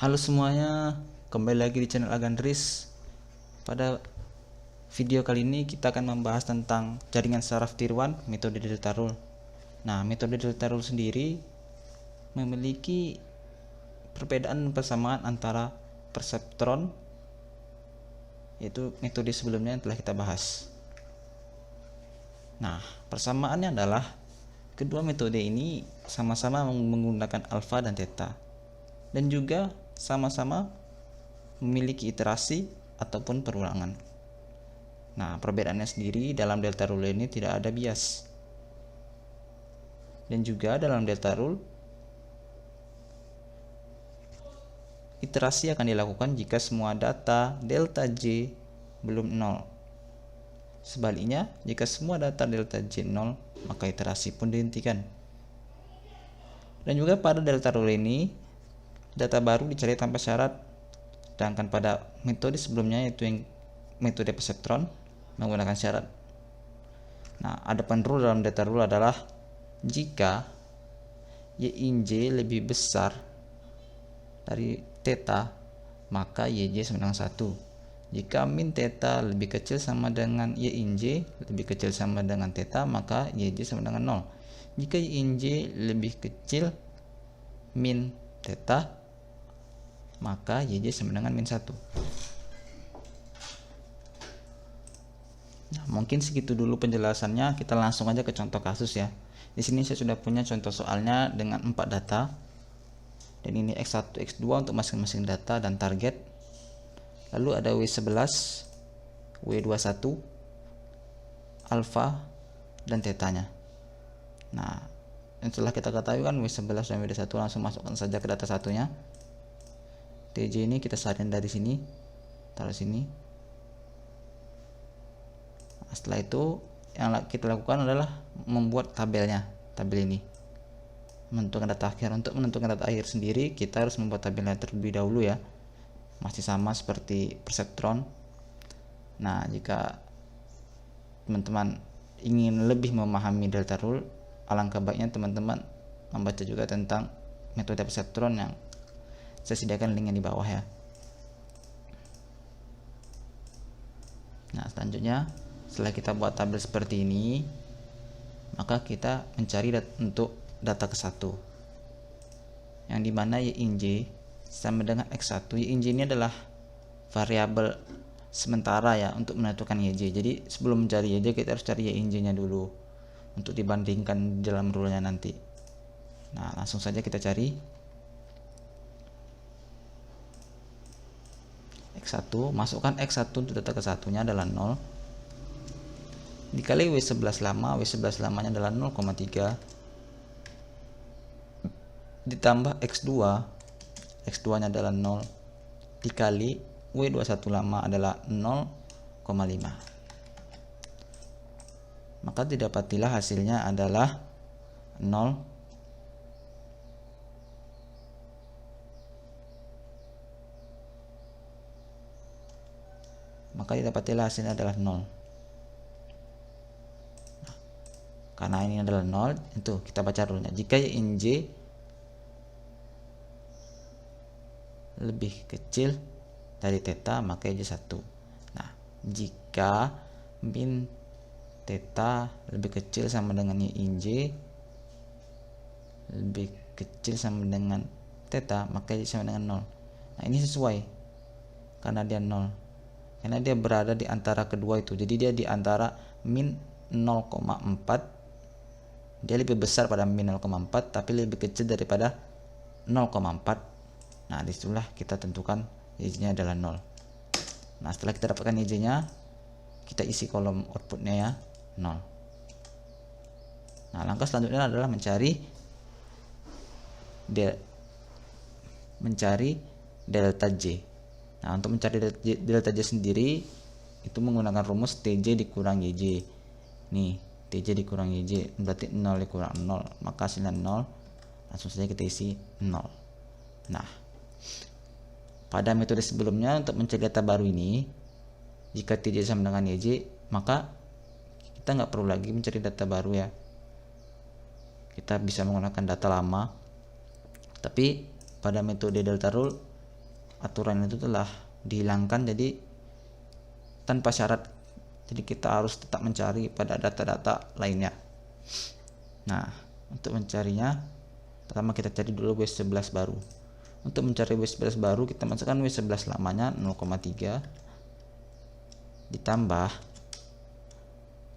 Halo semuanya, kembali lagi di channel Agandris. Pada video kali ini kita akan membahas tentang jaringan saraf tier 1 metode delta rule. Nah, metode delta rule sendiri memiliki perbedaan persamaan antara perseptron, yaitu metode sebelumnya yang telah kita bahas. Nah, persamaannya adalah kedua metode ini sama-sama menggunakan alfa dan theta, dan juga sama-sama memiliki iterasi ataupun perulangan. Nah, perbedaannya sendiri dalam delta rule ini tidak ada bias. Dan juga dalam delta rule, iterasi akan dilakukan jika semua data delta J belum 0. Sebaliknya, jika semua data delta J 0, maka iterasi pun dihentikan. Dan juga pada delta rule ini, data baru dicari tanpa syarat, sedangkan pada metode sebelumnya yaitu yang metode perseptron menggunakan syarat. Nah, adapun rule dalam delta rule adalah jika YinJ lebih besar dari theta, maka YJ sama dengan 1. Jika min theta lebih kecil sama dengan YinJ lebih kecil sama dengan theta, maka YJ sama dengan 0. Jika YinJ lebih kecil min theta, maka YJ sama dengan min 1. Nah, mungkin segitu dulu penjelasannya. Kita langsung aja ke contoh kasus ya. Di sini saya sudah punya contoh soalnya dengan 4 data. Dan ini X1, X2 untuk masing-masing data dan target. Lalu ada W11, W21, alfa dan tetanya. Nah, setelah kita ketahui kan W11 dan W21, langsung masukkan saja ke data satunya. TJ ini kita salin dari sini, taruh sini. Nah, setelah itu yang kita lakukan adalah membuat tabelnya, tabel ini, menentukan data akhir. Untuk menentukan data akhir sendiri kita harus membuat tabelnya terlebih dahulu ya, masih sama seperti perseptron. Nah, jika teman-teman ingin lebih memahami delta rule, alangkah baiknya teman-teman membaca juga tentang metode perseptron yang saya sediakan linknya di bawah ya. Nah, selanjutnya setelah kita buat tabel seperti ini, maka kita mencari untuk data ke-1, yang dimana YinJ sama dengan X1. YinJ ini adalah variabel sementara ya untuk menentukan YJ. Jadi sebelum mencari YJ kita harus cari YinJ nya dulu untuk dibandingkan dalam rule-nya nanti. Nah, langsung saja kita cari X1, masukkan X1 untuk data ke-1-nya adalah 0 dikali W11 lama, W11 lamanya adalah 0,3 ditambah X2, X2 nya adalah 0 dikali W21 lama adalah 0,5, maka didapatilah hasilnya adalah 0. Maka didapatilah hasilnya adalah 0. Nah, karena ini adalah 0, itu kita baca rule-nya. Jika YinJ lebih kecil dari theta, maka YJ 1. Nah, jika min theta lebih kecil sama dengan YinJ lebih kecil sama dengan theta, maka YJ sama dengan 0. Nah, ini sesuai karena dia 0. Karena dia berada di antara kedua itu. Jadi dia di antara min 0,4. Dia lebih besar pada min 0,4 tapi lebih kecil daripada 0,4. Nah, disitulah kita tentukan YJ-nya adalah 0. Nah, setelah kita dapatkan YJ-nya, kita isi kolom outputnya ya, 0. Nah, langkah selanjutnya adalah mencari delta J. Nah, untuk mencari delta J sendiri itu menggunakan rumus TJ dikurang YJ. Nih, TJ dikurang YJ berarti 0 dikurang 0, maka hasilnya 0. Langsung saja kita isi 0. Nah, pada metode sebelumnya untuk mencari data baru ini, jika TJ sama dengan YJ, maka kita nggak perlu lagi mencari data baru ya. Kita bisa menggunakan data lama. Tapi pada metode delta rule aturan itu telah dihilangkan, jadi tanpa syarat, jadi kita harus tetap mencari pada data-data lainnya. Nah, untuk mencarinya pertama kita cari dulu W11 baru. Untuk mencari W11 baru kita masukkan W11 lamanya 0,3 ditambah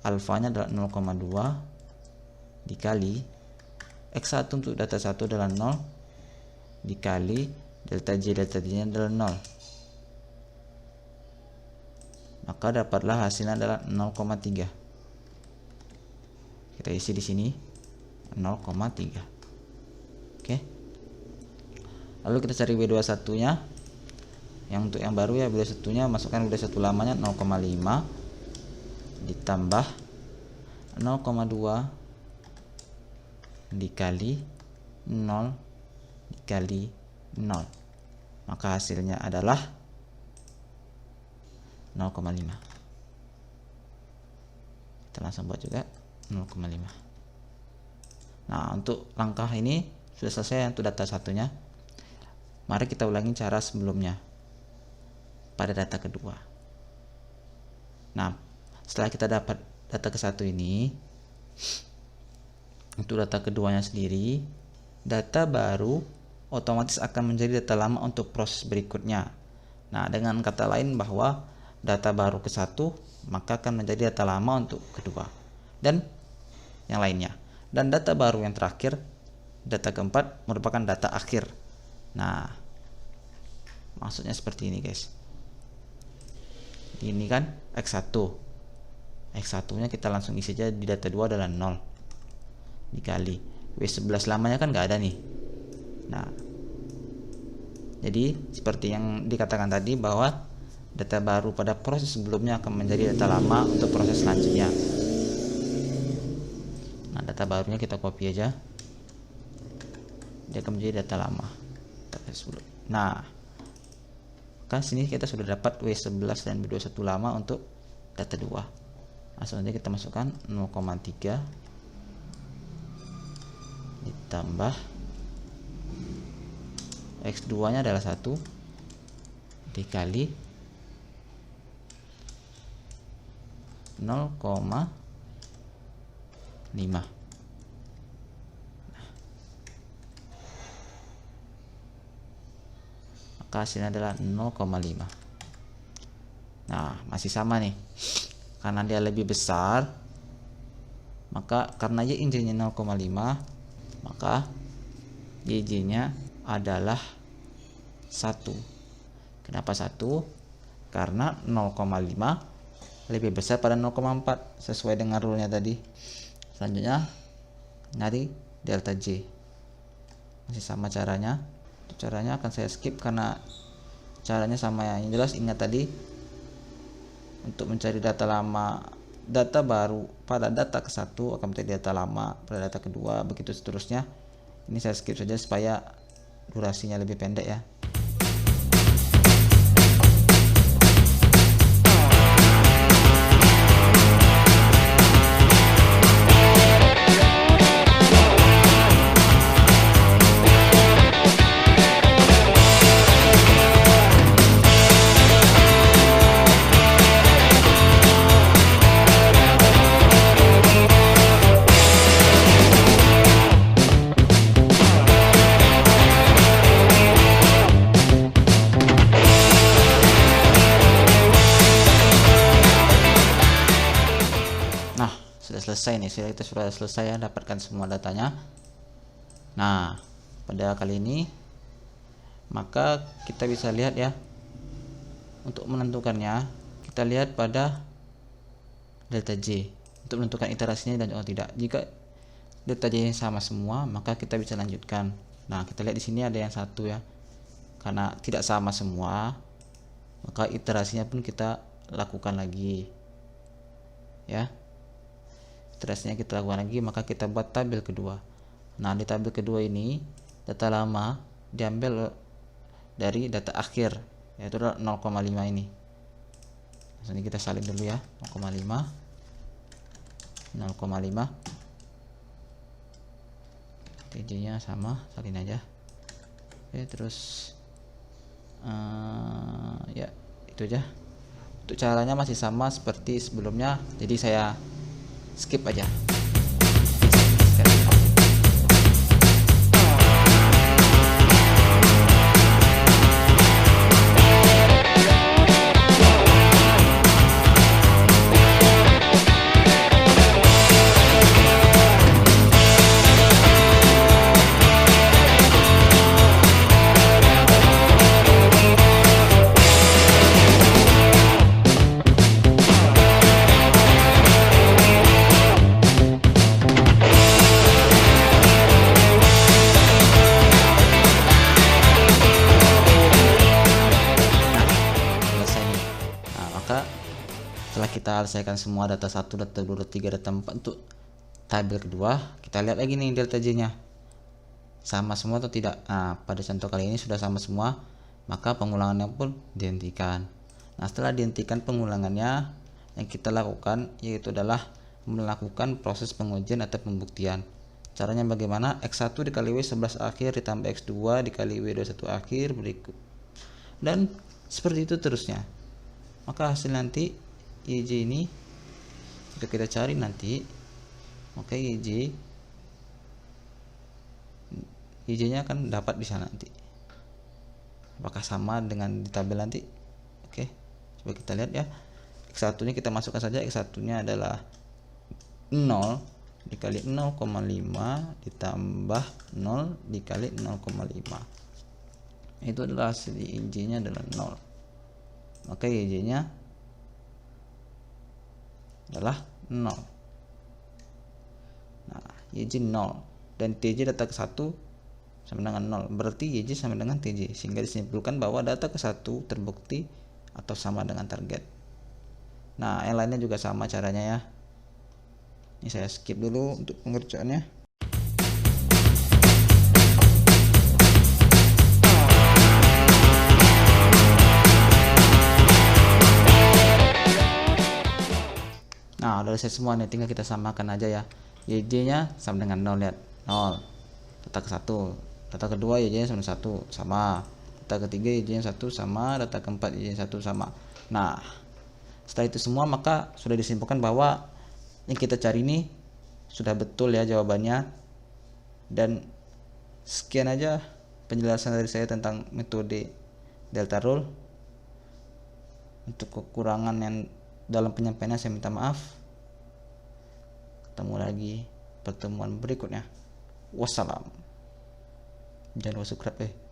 alfanya adalah 0,2 dikali X1 untuk data 1 adalah 0 dikali delta J nya adalah 0. Maka dapatlah hasilnya adalah 0,3. Kita isi di sini 0,3. Oke. Lalu kita cari W21 nya. Yang untuk yang baru ya, W21 nya masukkan W21 lamanya 0,5 ditambah 0,2 dikali 0 dikali 0. Maka hasilnya adalah 0,5. Kita langsung buat juga 0,5. Nah, untuk langkah ini sudah selesai untuk data satunya. Mari kita ulangi cara sebelumnya pada data kedua. Nah, setelah kita dapat data ke satu ini, untuk data keduanya sendiri, data baru otomatis akan menjadi data lama untuk proses berikutnya. Nah, dengan kata lain bahwa data baru ke satu maka akan menjadi data lama untuk kedua dan yang lainnya. Dan data baru yang terakhir, data keempat, merupakan data akhir. Nah, maksudnya seperti ini guys. Ini kan X1 nya kita langsung isi aja di data 2 adalah 0 dikali W11 lamanya kan nggak ada nih. Nah, jadi seperti yang dikatakan tadi bahwa data baru pada proses sebelumnya akan menjadi data lama untuk proses selanjutnya. Nah, data barunya kita copy aja, dia akan menjadi data lama. Nah, kan sini kita sudah dapat W11 dan W21 lama untuk data 2. Langsung aja kita masukkan 0,3 ditambah X2 nya adalah 1 dikali 0,5. Maka hasilnya adalah 0,5. Nah, masih sama nih. Karena dia lebih besar, maka karena Y-nya 0,5, maka YJ-nya adalah 1. Kenapa 1? Karena 0,5 lebih besar pada 0,4 sesuai dengan rule-nya tadi. Selanjutnya nyari delta J. Masih sama caranya. Caranya akan saya skip karena caranya sama ya. Yang jelas ingat tadi, untuk mencari data lama, data baru pada data ke satu akan menjadi data lama pada data kedua, begitu seterusnya. Ini saya skip saja supaya durasinya lebih pendek ya. Selesai nih, kita sudah selesai ya, dapatkan semua datanya. Nah, pada kali ini maka kita bisa lihat ya, untuk menentukannya kita lihat pada delta J untuk menentukan iterasinya dan tidak. Jika delta J sama semua maka kita bisa lanjutkan. Nah, kita lihat di sini ada yang satu ya, karena tidak sama semua maka iterasinya pun kita lakukan lagi ya. Iterasinya kita lakukan lagi, maka kita buat tabel kedua. Nah, di tabel kedua ini data lama diambil dari data akhir, yaitu 0,5 ini. Langsung kita salin dulu ya, 0,5 TJ nya sama, salin aja. Oke, terus Ya itu aja. Untuk caranya masih sama seperti sebelumnya, jadi saya skip aja. Setelah kita selesaikan semua data 1, data 2, data 3, data 4 untuk tabel kedua, kita lihat lagi nih delta J nya sama semua atau tidak. Nah, pada contoh kali ini sudah sama semua, maka pengulangannya pun dihentikan. Nah, setelah dihentikan pengulangannya, yang kita lakukan yaitu adalah melakukan proses pengujian atau pembuktian. Caranya bagaimana? X1 dikali W11 akhir ditambah X2 dikali W21 akhir berikut, dan seperti itu terusnya. Maka hasil nanti YJ ini jika kita cari nanti, maka YJ nya akan dapat di sana nanti. Apakah sama dengan di tabel nanti? Oke, coba kita lihat ya. X1 nya kita masukkan saja. X1 nya adalah 0 dikali 0,5 ditambah 0 dikali 0,5. Itu adalah hasil YJ nya adalah 0. Maka YJ nya adalah 0. Nah, YJ 0 dan TJ data ke-1 sama dengan 0. Berarti YJ sama dengan TJ, sehingga disimpulkan bahwa data ke-1 terbukti atau sama dengan target. Nah, yang lainnya juga sama caranya ya. Ini saya skip dulu untuk pengerjaannya. Nah, udah selesai semua nih, tinggal kita samakan aja ya. YJ nya sama dengan 0, lihat 0 data ke-1, data kedua YJ nya sama 1 sama, data ketiga YJ nya 1 sama, data keempat YJ nya 1 sama. Nah, setelah itu semua maka sudah disimpulkan bahwa yang kita cari ini sudah betul ya jawabannya. Dan sekian aja penjelasan dari saya tentang metode delta rule. Untuk kekurangan yang dalam penyampaiannya saya minta maaf. Ketemu lagi pertemuan berikutnya. Wassalam. Jangan lupa subscribe